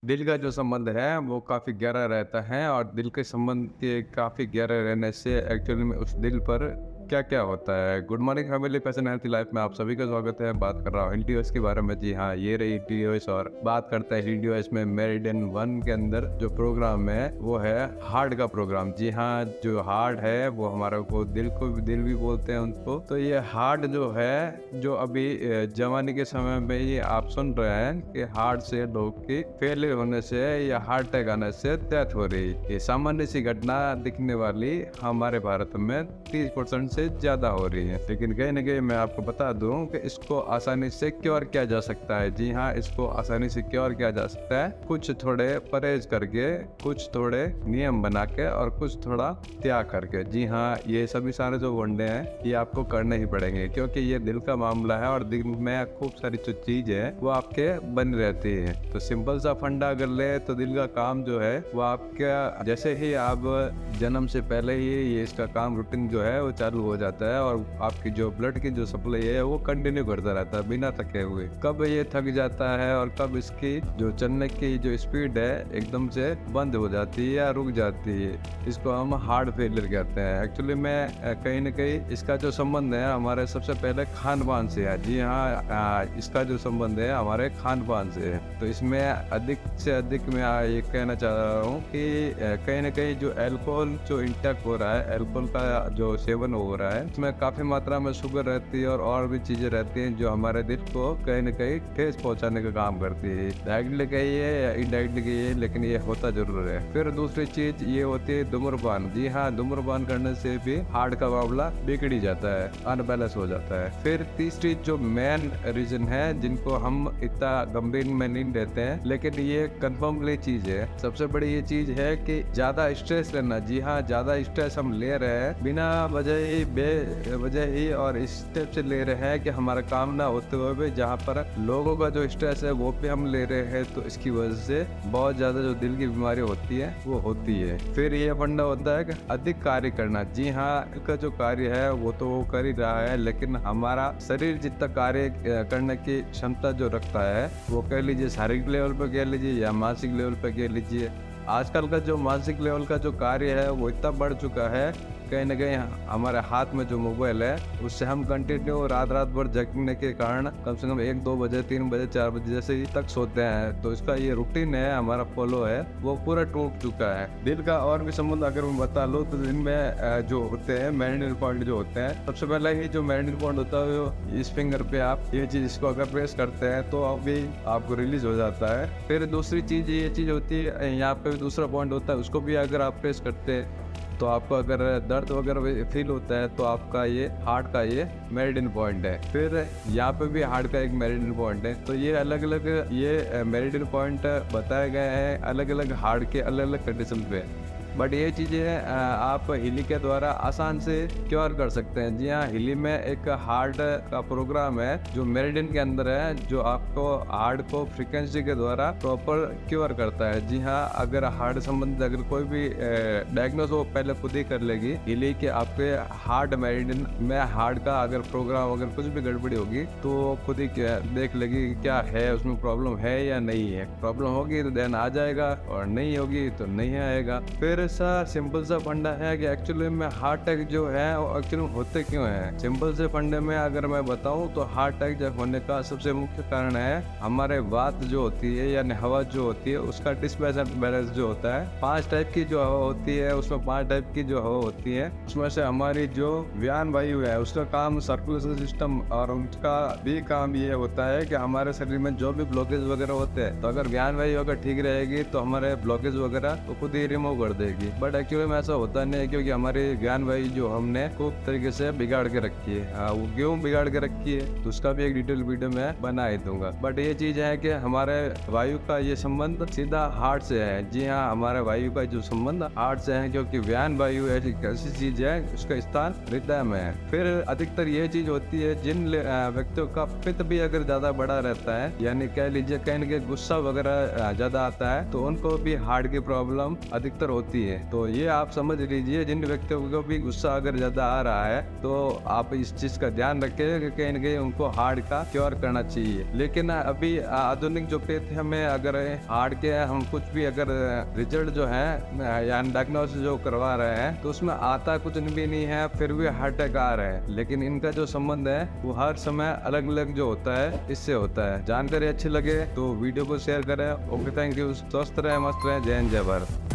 दिल का जो संबंध है वो काफ़ी गहरा रहता है और दिल के संबंध के काफ़ी गहरे रहने से एक्चुअली में उस दिल पर क्या-क्या होता है। Good morning family, passion healthy life में आप सभी का स्वागत है। बात कर रहा हूँ एलटीओएस के बारे में। जी हाँ, ये रही एलटीओएस और बात करते हैं एलटीओएस में मेरिडियन 1 के अंदर जो प्रोग्राम है वो है हार्ट का प्रोग्राम। जी हाँ, जो हार्ट है वो हमारे को दिल भी बोलते हैं उनको। तो ये हार्ट जो है जो अभी जवानी के समय में ये आप सुन रहे हैं कि हार्ट से लोग की फेलियर होने से या हार्ट अटैक आने से डेथ हो रही। ये सामान्य सी घटना दिखने वाली हमारे भारत में 30% से ज्यादा हो रही है। लेकिन कहीं ना कहीं मैं आपको बता दूं कि इसको आसानी से क्योर किया जा सकता है। जी हाँ, इसको आसानी से क्योर किया जा सकता है, कुछ थोड़े परहेज करके, कुछ थोड़े नियम बना के और कुछ थोड़ा त्याग करके। जी हाँ, ये सभी सारे जो वनडे हैं ये आपको करने ही पड़ेंगे क्योंकि ये दिल का मामला है और दिल में खूब सारी जो चीज है वो आपके बनी रहती है। तो सिंपल सा फंडा अगर ले तो दिल का काम जो है वो आपका जैसे ही आप जन्म से पहले ही ये इसका काम रूटीन जो है वो चालू हो जाता है और आपकी जो ब्लड की जो सप्लाई है वो कंटिन्यू करता रहता है बिना थके हुए। कब ये थक जाता है और कब इसकी जो चलने की जो स्पीड है एकदम से बंद हो जाती है या रुक जाती है, इसको हम हार्ट फेलियर कहते हैं। एक्चुअली में कहीं ना कहीं इसका जो संबंध है हमारे सबसे पहले खान पान से है। जी हाँ, इसका जो संबंध है हमारे खान पान से है। तो इसमें अधिक से अधिक मैं ये कहना चाह रहा हूँ कि कहीं ना कहीं जो अल्कोहल जो इंटेक हो रहा है, अल्कोहल का जो सेवन हो रहा है, इसमें काफी मात्रा में शुगर रहती है और भी चीजें रहती हैं जो हमारे दिल को कहीं ना कहीं ठेस पहुंचाने का काम करती है। डायरेक्टली कहिए या इनडायरेक्टली कहिए, लेकिन ये होता जरूर है। फिर दूसरी चीज ये होती है धूम्रपान। जी हाँ, धूम्रपान करने से भी हार्ट का मामला बिगड़ ही जाता है, अनबैलेंस हो जाता है। फिर तीसरी जो मेन रीजन है जिनको हम इतना गंभीर में नहीं लेते हैं, लेकिन ये कन्फर्मली चीज है, सबसे बड़ी ये चीज है कि ज्यादा स्ट्रेस लेना। जी हाँ, ज्यादा स्ट्रेस हम ले रहे हैं बिना वजह ही, बेवजह ही और इस स्टेप से ले रहे हैं कि हमारा काम ना होते हुए भी जहाँ पर लोगों का जो स्ट्रेस है वो भी हम ले रहे हैं, तो इसकी वजह से बहुत ज्यादा जो दिल की बीमारी होती है वो होती है। फिर ये फंडा होता है कि अधिक कार्य करना। जी हाँ, इसका जो कार्य है वो तो वो कर ही रहा है, लेकिन हमारा शरीर जितना कार्य करने की क्षमता जो रखता है वो कह लीजिए शारीरिक लेवल पर कह लीजिए या मानसिक लेवल पर कह लीजिए, आजकल का जो मानसिक लेवल का जो कार्य है वो इतना बढ़ चुका है। कहीं ना कहीं हमारे हाथ में जो मोबाइल है उससे हम कंटिन्यू रात भर जगने के कारण कम से कम 1-2 बजे 3 बजे 4 बजे जैसे ही तक सोते हैं। तो इसका ये रूटीन है हमारा फॉलो है वो पूरा टूट चुका है। दिल का और भी संबंध अगर मैं बता लूँ तो दिन में जो होते हैं मेरिडियन पॉइंट जो होते हैं, सबसे पहले ही जो मेरिडियन पॉइंट होता है वो इस फिंगर पे आप ये चीज इसको अगर प्रेस करते हैं तो अभी आपको रिलीज हो जाता है। फिर दूसरी चीज ये चीज होती है, यहाँ पे भी दूसरा पॉइंट होता है, उसको भी अगर आप प्रेस करते हैं तो आपको अगर दर्द वगैरह फील होता है तो आपका ये हार्ट का ये मेरिडियन पॉइंट है। फिर यहाँ पे भी हार्ट का एक मेरिडियन पॉइंट है। तो ये अलग अलग ये मेरिडियन पॉइंट बताए गए हैं अलग अलग हार्ट के अलग अलग कंडीशन पे। बट ये चीज़ें आप हिली के द्वारा आसान से क्योर कर सकते हैं। जी हाँ, हिली में एक हार्ट का प्रोग्राम है जो मेरिडियन के अंदर है, जो आपको हार्ट को फ्रीक्वेंसी के द्वारा प्रॉपर क्योर करता है। जी हाँ, अगर हार्ट संबंधित अगर कोई भी डायग्नोस हो पहले खुद ही कर लेगी हिली के आपके हार्ट मेरिडियन में हार्ट का अगर प्रोग्राम अगर कुछ भी गड़बड़ी होगी तो खुद ही देख लेगी क्या है उसमें प्रॉब्लम है या नहीं है। प्रॉब्लम होगी तो देन आ जाएगा और नहीं होगी तो नहीं आएगा। फिर ऐसा सिंपल सा फंडा है कि एक्चुअली में हार्ट अटैक जो है वो एक्चुअली होते क्यों है। सिंपल से फंडे में अगर मैं बताऊं तो हार्ट अटैक होने का सबसे मुख्य कारण है हमारे वात जो होती है यानी हवा जो होती है उसका डिसबैलेंस जो होता है। 5 टाइप की जो हवा होती है उसमें 5 टाइप की जो हवा होती है उसमें से हमारी जो व्यान वायु है उसका काम सर्कुलेशन सिस्टम और उसका भी काम ये होता है कि हमारे शरीर में जो भी ब्लॉकेज वगैरह होते हैं तो अगर व्यान वायु अगर ठीक रहेगी तो हमारे ब्लॉकेज वगैरह तो खुद ही रिमूव कर देगी। बट एक्चुअली में ऐसा होता नहीं है क्योंकि हमारी ज्ञान वायु जो हमने खूब तरीके से बिगाड़ के रखी है। वो क्यों बिगाड़ के रखी है तो उसका भी एक डिटेल वीडियो में बना ही दूंगा। बट ये चीज है कि हमारे वायु का ये संबंध सीधा हार्ट से है। जी हाँ, हमारे वायु का जो संबंध हार्ट से है क्योंकि व्यान वायु ऐसी चीज है उसका स्थान हृदय में है। फिर अधिकतर ये चीज होती है जिन व्यक्तियों का पित्त भी अगर ज्यादा बड़ा रहता है यानी कह लीजिए कहीं ना कहीं गुस्सा वगैरह ज्यादा आता है तो उनको भी हार्ट की प्रॉब्लम अधिकतर होती होती है। तो ये आप समझ लीजिए, जिन व्यक्तियों को भी गुस्सा अगर ज़्यादा आ रहा है तो आप इस चीज़ का ध्यान रखें कि कहीं न कहीं उनको हार्ट का क्योर करना चाहिए। लेकिन अभी आधुनिक जो पेथ में अगर हार्ट के हम कुछ भी अगर रिजल्ट जो है यानी डायग्नोसिस जो करवा रहे हैं तो उसमें आता कुछ भी नहीं है, फिर भी हार्ट अटैक आ रहे हैं। लेकिन इनका जो संबंध है वो हर समय अलग अलग जो होता है इससे होता है। जानकारी अच्छी लगे तो वीडियो को शेयर करें। Okay, thank you. स्वस्थ रहे, मस्त रहे। जय हिंद, जय भारत।